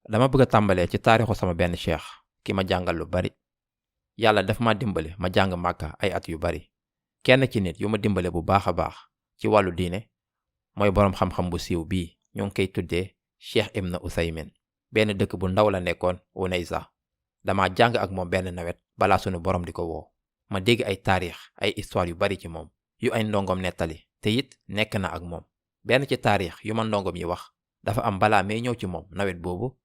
dama bëgg a tàmbalee ci taarixu sama benn cheikh ki ma jàngal lu bari. yàlla daf ma dimbale ma jàng màkka ay at yu bari. kenn ci nit yu ma dimbale bu baax a baax ci wàllu diine mooy boroom xam-xam bu siiw bii ñu ngi koy tuddee Cheikh Ibn Usaymin. benn dëkk bu ndaw la nekkoon Unayza. dama jàng ak moom benn nawet balaa sunu borom di ko woo. ma dégg ay taarix ay histoire yu bari ci moom yu ay ndongom nettali te it nekk na ak moom. benn ci taarix yu ma ndongom yi wax dafa am balaa may ñëw ci moom nawet boobu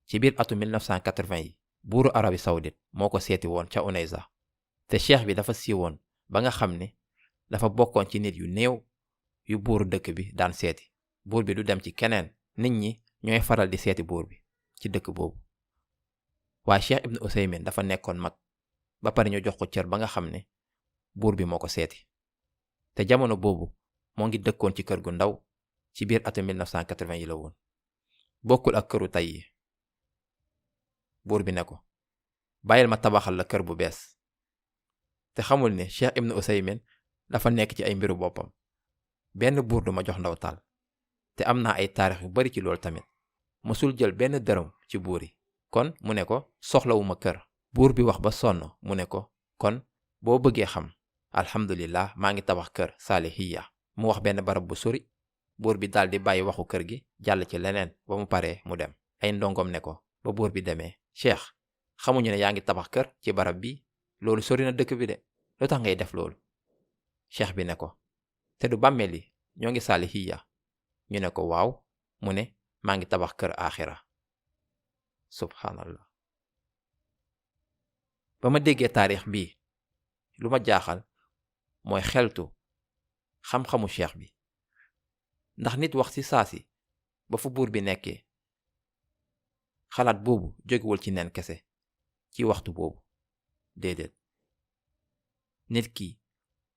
ci biir atu 1980 yi buuru Arabie Saoudite moo ko seeti woon ca Unayza. te cheikh bi dafa siiwoon ba nga xam ne dafa bokkoon ci nit yu néew yu buuru dëkk bi daan seeti. buur bi du dem ci keneen, nit ñi ñooy faral di seeti buur bi ci dëkk boobu. waaye Cheikh Ibn Usaymin dafa nekkoon mag ba pare ñu jox ko cër ba nga xam ne buur bi moo ko seeti. te jamono boobu moo ngi dëkkoon ci kër gu ndaw ci biir atu 1980 yi la woon. bokkul ak këru tey yi. buur bi ne ko bàyyil ma tabaxal la kër bu bees. te xamul ne Cheikh Ibn Usaymin dafa nekk ci ay mbiru boppam. benn buur du ma jox ndaw taal. te am naa ay taarix yu bari ci loolu tamit. mësul jël benn dërëm ci buur yi. kon mu ne ko soxlawuma kër. buur bi wax ba sonn mu ne ko kon boo bëggee xam alhamdulillah maa ngi tabax kër Saalihiya. mu wax benn barab bu sori. buur bi daldi bàyyi waxu kër gi jàll ci leneen ba mu paree mu dem. ay ndongom ne ko ba buur bi demee cheikh xamuñu ne yaa ngi tabax kër ci barab bi loolu sori na dëkk bi de lu tax ngay def loolu. cheikh bi ne ko te du bàmmeel yi ñoo ngi Saalihiya. ñu ne ko waaw mu ne maa ngi tabax kër aaxira. subhanallah. ba ma déggee taarix bii lu ma jaaxal mooy xeltu xam-xamu cheikh bi. ndax nit wax ci saasi ba fu buur bi nekkee xalaat boobu jógewul ci nen kese ci waxtu boobu déedéet. nit ki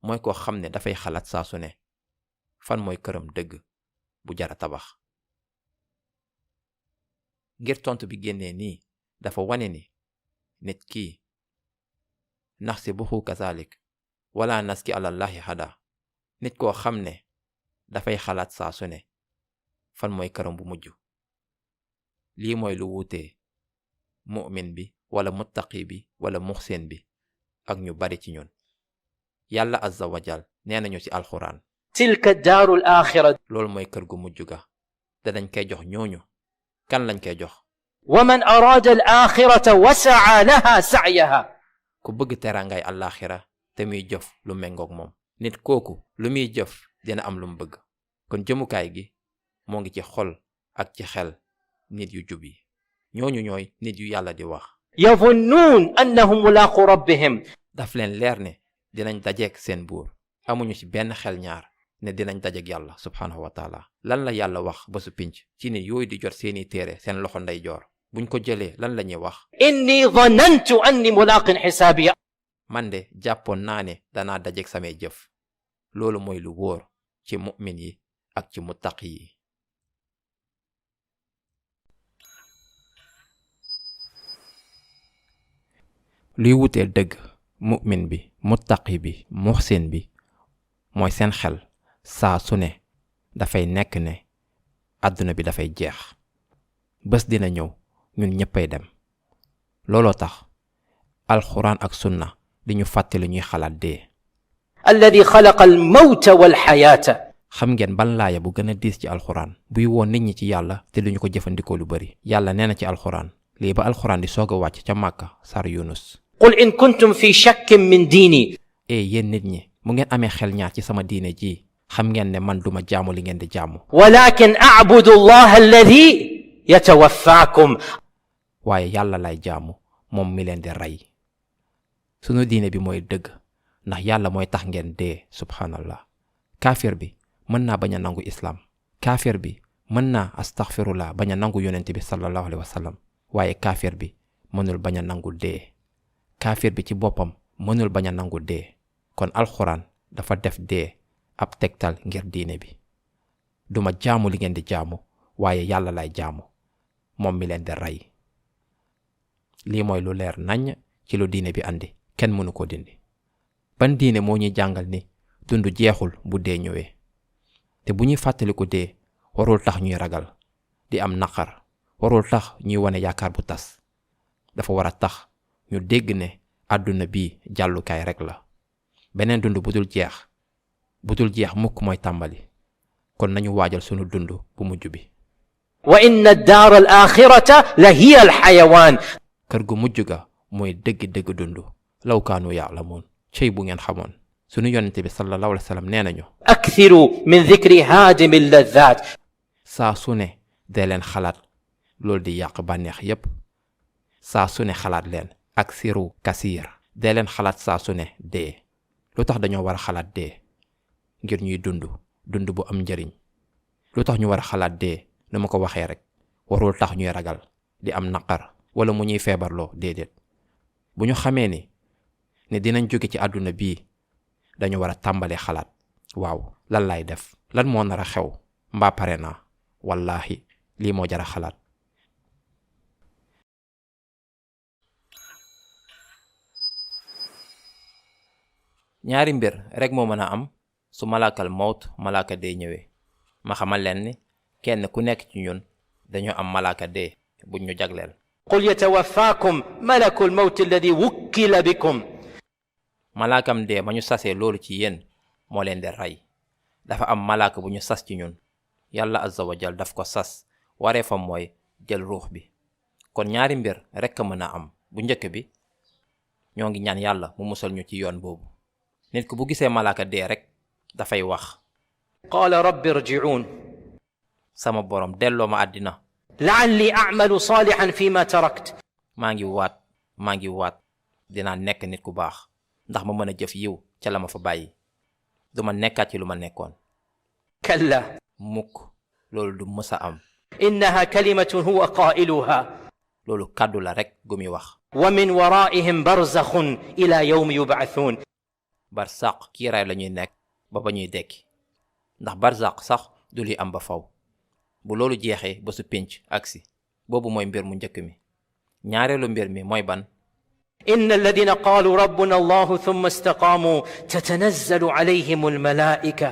mooy koo xam ne dafay xalaat saa su ne fan mooy këram dëgg bu jara tabax. ngir tontu bi génnee nii dafa wane ni nit kii nax si buxu kazalik wala naski alallahi hada. nit koo xam ne dafay xalaat saa su ne fan mooy këram bu mujj. lii mooy lu wuutee mu'min bi wala muttaqi bi wala muxsin bi ak ñu bari ci ñun. yàlla azza wa jal nee nañu ci alxuraan tilka daarul aaxira. loolu mooy kër gu mujj ga te dañ koy jox ñooñu. kan lañ koy jox. wa man araada al aaxirata wa sa'a laha sa'yaha. ku bëgg teraangay àllaaxira te muy jëf lu mengoog moom. nit kooku lu muy jëf dina am lu mu bëgg. kon jëmukaay gi moo ngi ci xol ak ci xel nit yu jub yi. ñooñu ñooy nit yu yàlla di wax. yadunnuun annahum mulaaqu rabbihim. daf leen leer ne dinañ dajeek seen buur. amuñu ci benn xel ñaar ne dinañ dajeek yàlla subhaanahu wa taala. lan la yàlla wax ba su pinc ci nit yooyu di jot seeni téere seen loxo ndeyjoor. buñ ko jëlee lan la ñuy wax. inni dhanantu anni mulaaqin xisaabiya. man de jàppoon naa ne danaa dajeek samay jëf. loolu mooy lu wóor ci mu'min yi ak ci muttaqi yi. luy wutee dëgg mu'min bi muttaqi bi muxsin bi mooy seen xel saa su ne dafay nekk ne àdduna bi dafay jeex. bés dina ñëw ñun ñëppay dem. looloo tax alxuraan ak sunna di ñu fàttali ñuy xalaat dee. alladi xalaqa almawta walxayaata. xam ngeen ban laaya bu gën a diis ci alxuraan buy woon nit ñi ci yàlla te duñu ko jëfandikoo lu bari. yàlla nee na ci alxuraan lii ba alxuraan di soog a wàcc ca Màkka sar Yunus. qul in kuntum fi shakkin min diini. yéen nit ñi mu ngeen amee xel ñaar ci sama diine ji xam ngeen ne man duma jaamu li ngeen di jaamu. walakin a'budu allaha alladi yatawaffaakum. waaye yàlla lay jaamu moom mi leen di rey. sunu diine bi mooy dëgg ndax yàlla mooy tax ngeen dee subhanallah. kaafir bi mën naa bañ a nangu islaam. kaafir bi mën naa astaghfirullah bañ a nangu yonent bi sallallahu alayhi wa sallam. waaye kaafir bi mënul bañ a nangu dee. kaafir bi ci boppam mënul bañ a nangu dee. kon alxuraan dafa def dee ab tegtal ngir diine bi. duma jaamu li ngeen di jaamu waaye yàlla lay jaamu moom mi leen di rey. lii mooy lu leer naññ ci lu diine bi andi kenn mënu ko dindi. ban diine moo ñuy jàngal ni dund jeexul bu dee ñëwee. te bu ñuy fàttaliku dee warul tax ñuy ragal di am naqar warul tax ñuy wane yaakaar bu tas. dafa war a tax ñu dégg ne àdduna bii jàllukaay rek la. beneen dund bu dul jeex mukk mooy tàmbali. kon nañu waajal sunu dund bu mujj bi. wa inna ad-daara al-aaxirata la hiya al-xayawaan. kër gu mujj ga mooy dëgg dund. law kaanu ya'lamuun. cey bu ngeen xamoon. sunu yonente bi sallallahu alayhi wa sallam nee nañu. akthiru min dhikri haadimi al-ladhaat. saa su ne dee leen xalaat loolu di yàq bànneex yépp. saa su ne xalaat leen. aksiru kasiir. dee leen xalaat saa su ne dee. lu tax dañoo war a xalaat dee? ngir ñuy dund bu am njëriñ. lu tax ñu war a xalaat dee? nu ma ko waxee rek, warul tax ñuy ragal di am naqar wala mu ñuy feebarloo. déedéet. bu ñu xamee ni dinañ jóge ci àdduna bii, dañu war a tàmbalee xalaat. waaw, lan laay def? lan moo nar a xew? mbaa pare naa? wallaahi lii moo jar a xalaat. ñaari mbir rek moo mën a am su malaakal mawt malaaka dee ñëwee. ma xamal leen ni kenn ku nekk ci ñun dañoo am malaaka dee buñ ñu jagleel. qul yatawaffaakum malakul mawti alladi wukkila bikum. malaakam dee ma ñu sasee loolu ci yéen moo leen di rey. dafa am malaaka bu ñu sas ci ñun. yàlla azza wa jal daf ko sas. waree fa mooy jël ruux bi. kon ñaari mbir rek a mën a am. bu njëkk bi, ñoo ngi ñaan yàlla mu musal ñu ci yoon boobu. nit ku bu gisee malaaka dee rek dafay wax. qaala rabbi irji'uun. sama borom delloo ma àddina. la'alli a'malu saalihan fi ma tarakt. maa ngi waat dinaa nekk nit ku baax ndax ma mën a jëf yiw ca la ma fa bàyyi. duma nekkaat ci lu ma nekkoon. kalla. mukk loolu du mës a am. innaha kalimatun huwa qaa'iluha. loolu kàddu la rek gu muy wax. wa min waraa'ihim barzakhun ila yawmi yub'athuun. barsaq kiiraay la ñuy nekk ba ñuy dekki. ndax barzaq sax du li am ba faw. bu loolu jeexee ba su pénc agsi, boobu mooy mbir mu njëkk mi. ñaareelu mbir mi mooy ban. inna alladina qaalu rabbuna allahu thumma istaqaamu tatanazzalu alayhim almalaa'ika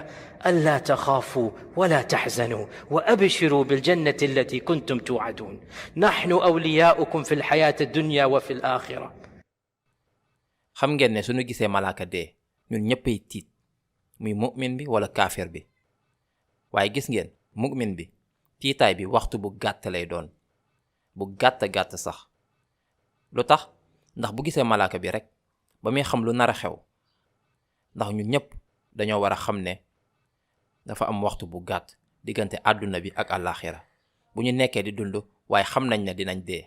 allaa taxaafuu wala taxzanuu wa abshiruu biljannati allati kuntum tuu'aduun naxnu awliyaa'ukum fi lxayaati addunya wa fi alaaxira. xam ngeen ne suñu gisee malaaka dee ñun ñëppay tiit, muy mu'min bi wala kaafir bi. waaye gis ngeen mu'min bi tiitaay bi waxtu bu gàtt lay doon, bu gàtt sax. lu tax? ndax bu gisee malaaka bi rek ba muy xam lu nar a xew. ndax ñun ñëpp dañoo war a xam ne dafa am waxtu bu gàtt diggante àdduna bi ak àllaaxira. bu ñu nekkee di dund waaye xam nañ ne dinañ dee,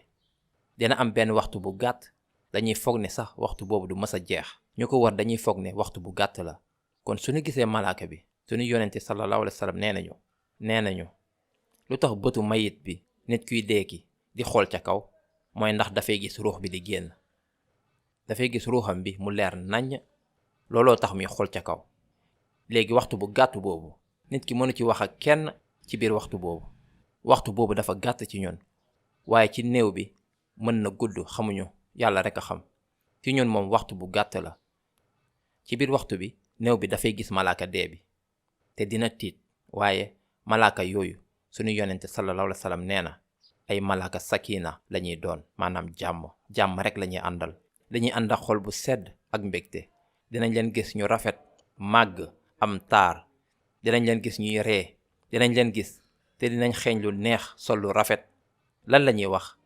dina am benn waxtu bu gàtt dañuy foog ne sax waxtu boobu du mës a jeex. ñu ko war dañuy foog ne waxtu bu gàtt la. kon suñu gisee malaaka bi, suñu yonente sallallahu alayhi wa sallam nee nañu lu tax bëtu mayit bi, nit kuy deeki, di xool ca kaw, mooy ndax dafay gis ruux bi di génn. dafay gis ruuxam bi mu leer naññ, looloo tax muy xool ca kaw. léegi waxtu bu gàtt boobu nit ki mënu ci wax ak kenn ci biir waxtu boobu. waxtu boobu dafa gàtt ci ñun, waaye ci néew bi mën na gudd, xamuñu, yàlla rek a xam. ci ñun moom waxtu bu gàtt la. ci biir waxtu bi néew bi dafay gis malaaka dee bi te dina tiit. waaye malaaka yooyu suñu yonente sallallahu alayhi wa sallam nee na ay malaaka sakina la ñuy doon, maanaam jàmm rek la ñuy àndal. dañuy ànd ak xol bu sedd ak mbégte. dinañ leen gis ñu rafet, màgg, am taar. dinañ leen gis ñuy ree. dinañ leen gis te dinañ xeeñ lu neex, sol lu rafet. lan la ñuy wax?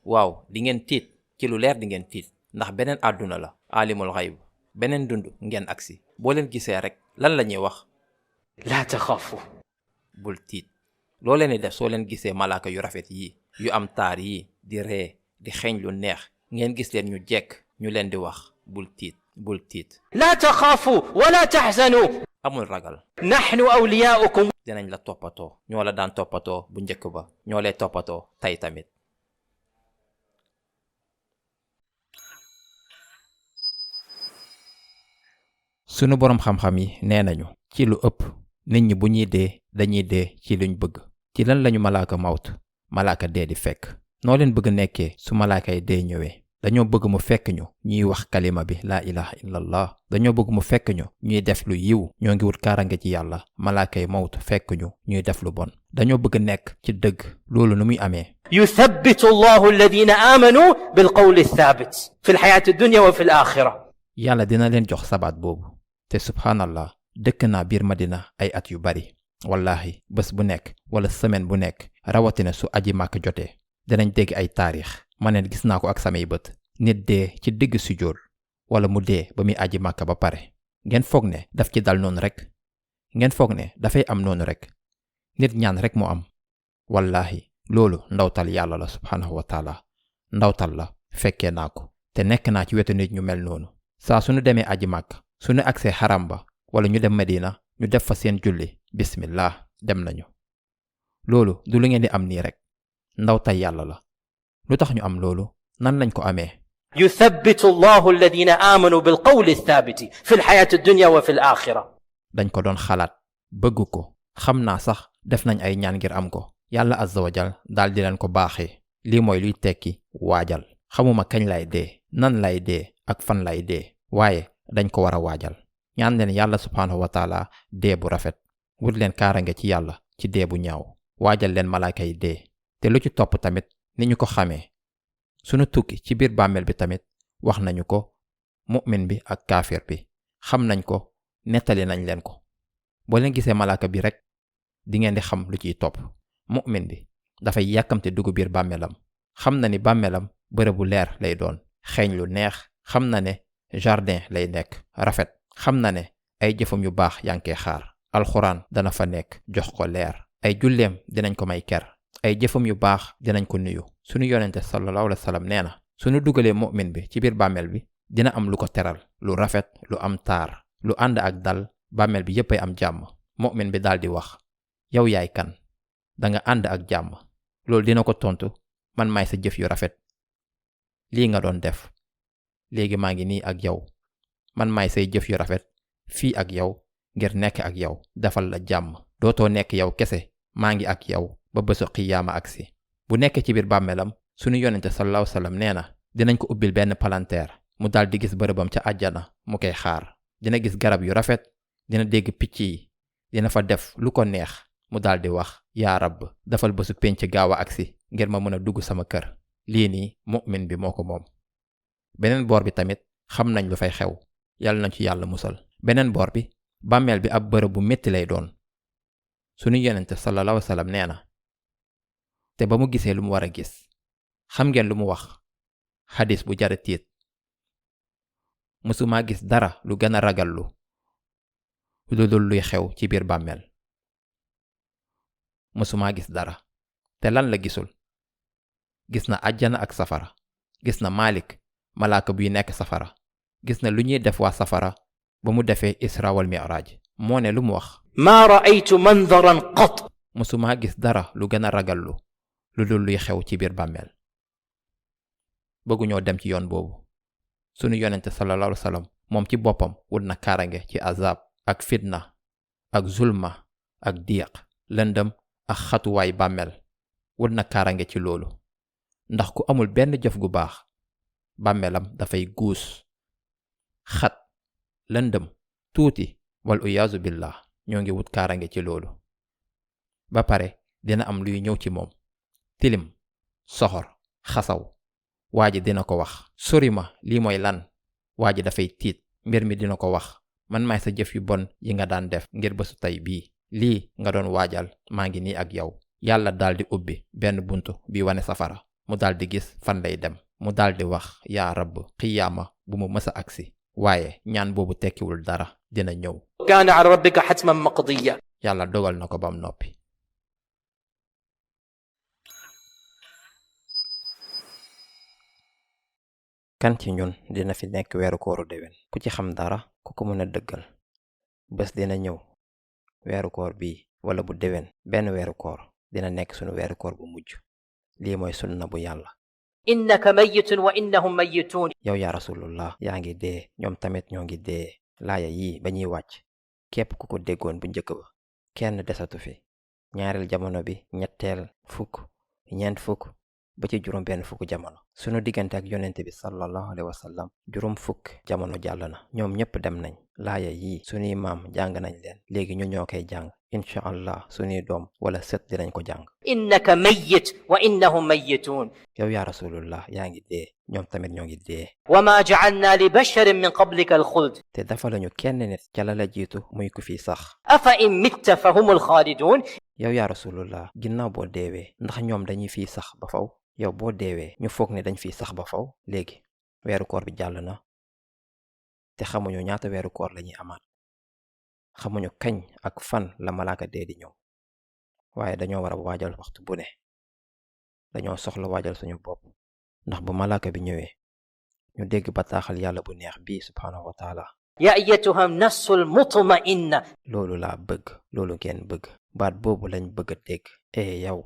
waaw, di ngeen tiit, ci lu leer di ngeen tiit, ndax beneen àdduna la, alimul xayb, beneen dund ngeen agsi. boo leen gisee rek lan la ñuy wax? laa taxaafu. bul tiit. loo leen di def soo leen gisee malaaka yu rafet yii, yu am taar yii, di ree, di xeeñ lu neex, ngeen gis leen ñu jekk, ñu leen di wax bul tiit. laa taxaafu wala taxzanu. amul ragal. naxnu awliyaa'ukum. dinañ la toppatoo. ñoo la daan toppatoo bu njëkk ba, ñoo lay toppatoo tey tamit. sunu boroom xam-xam yi nee nañu ci lu ëpp nit ñi bu ñuy dee dañuy dee ci luñ bëgg. ci lan lañu malaaka mawt, malaaka dee di fekk. noo leen bëgg nekkee su malaaka yi dee ñëwee? dañoo bëgg mu fekk ñu ñuy wax kalima bi laa ilaha illallah. dañoo bëgg mu fekk ñu ñuy def lu yiw, ñoo ngi wut kaarange ci yàlla. malaakay mawt fekk ñu ñuy def lu bon. dañoo bëgg nekk ci dëgg. loolu nu muy amee. يثبت الله الذين آمنوا بالقول الثابت في الحياة الدنيا وفي الآخرة. yàlla dina leen jox sabaat boobu. te subhanallah, dëkk naa biir Madina ay at yu bari. wallahi bés bu nekk wala semaine bu nekk, rawatina su aji màkk jotee, dinañ dégg ay taarix. ma neen gis naa ko ak samay bët. nit dee ci digg sujjóot wala mu dee ba muy aji màkk ba pare. ngeen foog ne daf ci dal noonu rek. ngeen foog ne dafay am noonu rek. nit ñaan rek mu am. wallahi loolu ndawtal yàlla la subhanahu wa taala. ndawtal la, fekkee naa ko. te nekk naa ci wetu nit ñu mel noonu. saa suñu demee aji màkk, suñu agsee xaram ba wala ñu dem Medina, ñu def fa seen julli, bismillah, dem nañu. loolu du lu ngeen di am nii rek. ndawtal yàlla la. lu tax ñu am loolu? nan lañ ko amee? يثبت الله الذين آمنوا بالقول الثابت في الحياة الدنيا وفي الآخرة. dañ ko doon xalaat, bëgg ko, xam naa sax def nañ ay ñaan ngir am ko. yàlla azza wa jal daal di leen ko baaxee. lii mooy luy tekki waajal. xamuma kañ lay dee, nan lay dee ak fan lay dee, waaye dañ ko war a waajal. ñaan leen yàlla subhanahu wa taala dee bu rafet. wut leen kaarange ci yàlla ci dee bu ñaaw. waajal leen malaaka yi dee. te lu ci topp tamit ni ñu ko xamee, sunu tukki ci biir bàmmeel bi tamit wax nañu ko. mu'min bi ak kaafir bi xam nañ ko, nettali nañ leen ko. boo leen gisee malaaka bi rek di ngeen di xam lu ciy topp. mu'min bi dafay yàkkamte dugg biir bàmmeelam. xam na ni bàmmeelam bërëb bu leer lay doon, xeeñ lu neex. xam na ne jardin lay nekk, rafet. xam na ne ay jëfam yu baax yaa ngi koy xaar. alxuraan dana fa nekk, jox ko leer. ay julleem dinañ ko may ker. ay jëfam yu baax dinañ ko nuyu. sunu yonente sallallahu alayhi wa sallam nee na, sunu dugalee mu'min bi ci biir bàmmeel bi, dina am lu ko teral, lu rafet, lu am taar, lu ànd ak dal. bàmmeel bi yépp ay am jàmm. mu'min bi daal di wax, yow yaay kan? danga ànd ak jàmm. loolu dina ko tontu, man maay sa jëf yu rafet. lii nga doon def, léegi maa ngi nii ak yow. man maay say jëf yu rafet fii ak yow ngir nekk ak yow, defal la jàmm. dootoo nekk yow kese, maa ngi ak yow ba bésu qiyaama agsi. bu nekkee ci biir bàmmeelam, sunu yonente sallallahu alayhi wa sallam nee na, dinañ ko ubbil benn palanteer, mu daal di gis bërëbam ca àjjana mu koy xaar. dina gis garab yu rafet, dina dégg picc yi, dina fa def lu ko neex. mu daal di wax, yaa rabb, dafal bésu penc gaaw a agsi ngir ma mën a dugg sama kër. lii nii mu'min bi moo ko moom. beneen boor bi tamit xam nañ lu fay xew, yàlla nañ ci yàlla musal. beneen boor bi, bàmmeel bi ab bërëb bu metti lay doon. sunu yonente sallallahu alayhi wa sallam nee na, te ba mu gisee lu mu war a gis, xam ngeen lu mu wax? xadis bu jara tiit. mësumaa gis dara lu gën a ragallu lu dul luy xew ci biir bàmmeel. mësumaa gis dara. te lan la gisul? gis na àjjana ak safara. gis na Malik, malaaka buy nekk safara. gis na lu ñuy def waa safara ba mu defee isra wal mi'raj. moo ne lu mu wax? ما رأيت منظرا قط. mësumaa gis dara lu gën a ragallu lu dul luy xew ci biir bàmmeel. bëgguñoo dem ci yoon boobu. sunu yonente sallallahu alayhi wa sallam moom ci boppam wut na kaarange ci azab ak fitna ak zulma ak diiq, lëndëm ak xatuwaay bàmmeel. wut na kaarange ci loolu. ndax ku amul benn jëf gu baax, bàmmeelam dafay guus, xat, lëndëm, tuuti, wal uyaazu billah. ñoo ngi wut kaarange ci loolu. ba pare dina am luy ñëw ci moom, tilim, soxor, xasaw. waa ji dina ko wax, sori ma, lii mooy lan? waa ji dafay tiit. mbir mi dina ko wax, man maay sa jëf yu bon yi nga daan def ngir bésu tey bii. lii nga doon waajal, maa ngi nii ak yow. yàlla daal di ubbi benn buntu bi wane safara. mu daal di gis fan lay dem. mu daal di wax, yaa rabb, qiyaama bu mu mësa agsi. waaye ñaan boobu tekkiwul dara, dina ñëw. كان على ربك حتما مقضيا. yàlla dogal na ko bam noppi. kan ci ñun dina fi nekk weeru kooru déwén? ku ci xam dara ku ko mën a dëggal. bés dina ñëw, weeru koor bii wala bu déwén, benn weeru koor dina nekk sunu weeru koor bu mujj. lii mooy sunna bu yàlla. إنك ميت وإنهم ميتون. yow yaa rasulullah, yaa ngi dee, ñoom tamit ñoo ngi dee. laaya yii ba ñuy wàcc, képp ku ko déggoon bu njëkk ba, kenn desatu fi. ñaareel jamono bi, ñetteel, fukk, ñeent fukk, ba ci juróom benn fukk jamono sunu diggante ak yonente bi sallallahu alayhi wa sallam juróom fukk jamono jàll na ñoom ñépp dem nañ laaya yii sunuy maam jàng nañ leen léegi ñu ñoo koy jàng incha allah sunuy doom wala sët dinañ ko jàng إنك ميت وإنهم ميتون yow yaa rasulullah yaa ngi dee ñoom tamit ñoo ngi dee وما جعلنا لبشر من قبلك الخلد te dafa lañu kenn nit ca la la jiitu muy ku fi sax أفإن مت فهم الخالدون yow yaa rasulullah ginnaaw boo deewee ndax ñoom dañuy fiy sax ba faw yow boo deewee ñu foog ne dañ fiy sax ba faw léegi weeru koor bi jàll na te xamuñu ñaata weeru koor lañuy amaat xamuñu kañ ak fan la malaaka dee di ñëw waaye dañoo war a waajal waxtu bu ne dañoo soxla waajal suñu bopp ndax bu malaaka bi ñëwee ñu dégg bataaxal yàlla bu neex bii subhaanahu wa taala يا أيتها النفس المطمئنة loolu laa bëgg loolu ngeen bëgg baat boobu lañ bëgg a dégg yow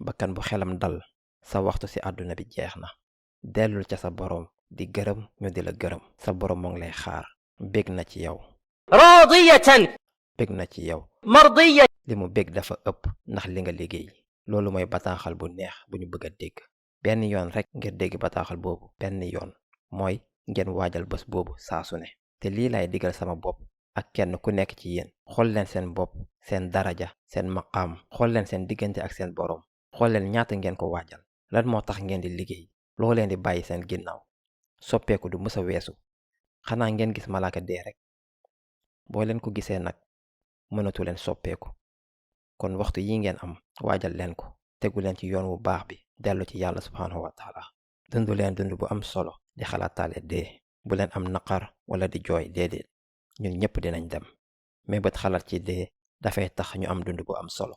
bakkan bu xelam dal sa waxtu ci àdduna bi jeex na dellul ca sa boroom di gërëm ñu di la gërëm sa boroom moo ngi lay xaar bég na ci yow راضية bég na ci yow مرضية li mu bég dafa ëpp ndax li nga liggéey loolu mooy bataaxal bu neex bu ñu bëgg a dégg benn yoon rek ngir dégg bataaxal boobu benn yoon mooy ngeen waajal bés boobu saa su ne te lii lay digal sama bopp ak kenn ku nekk ci yéen xool leen seen bopp seen daraja seen maqaam xool leen seen diggante ak seen boroom xool leen ñaata ngeen ko waajal lan moo tax ngeen di liggéey loo leen di bàyyi seen ginnaaw soppeeku du mës a weesu xanaa ngeen gis malaaka dee rek boo leen ko gisee nag mënatu leen soppeeku kon waxtu yi ngeen am waajal leen ko tegu leen ci yoon wu baax bi dellu ci yàlla subhaanahu wa taala dund leen dund bu am solo di xalaataale dee bu leen am naqar wala di jooy déedéet ñun ñépp dinañ dem mais bët xalaat ci dee dafay tax ñu am dund bu am solo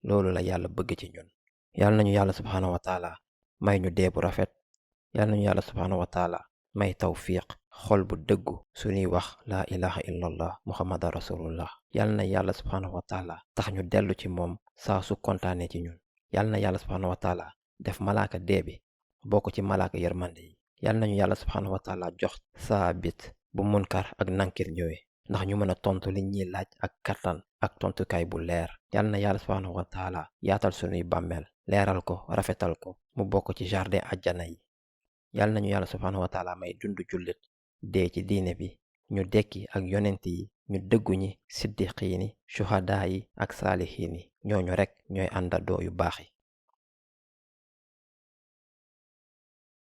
loolu la yàlla bëgg ci ñun yàlla nañu yàlla subhaanahu wa taala may ñu dee bu rafet yàlla nañu yàlla subhaanahu wa taala may tawfiq xol bu dëggu suñuy wax laa ilaha illallah muhammadan rasulullah yàlla na yàlla subhaanahu wa taala tax ñu dellu ci moom saa su kontaanee ci ñun yàlla na yàlla subhaanahu wa taala def malaaka dee bi bokk ci malaaka yërmande yi yàlla nañu yàlla subhaanahu wa taala jox saabit bu munkar ak nankir ñëwee ndax ñu mën a tontu li ñuy laaj ak kattan ak tontukaay bu leer yàlla na yàlla subhaanahu wa taala yaatal suñuy bàmmeel leeral ko rafetal ko mu bokk ci jardin àjjana yi yàlla nañu yàlla subhaanahu wa taala may dundu jullit dee ci diine bi ñu dekki ak yonent yi ñu dëggu ñi siddiqiin yi shuhadaa yi ak saalihiin yi ñooñu rekk ñooy àndandoo yu baax yi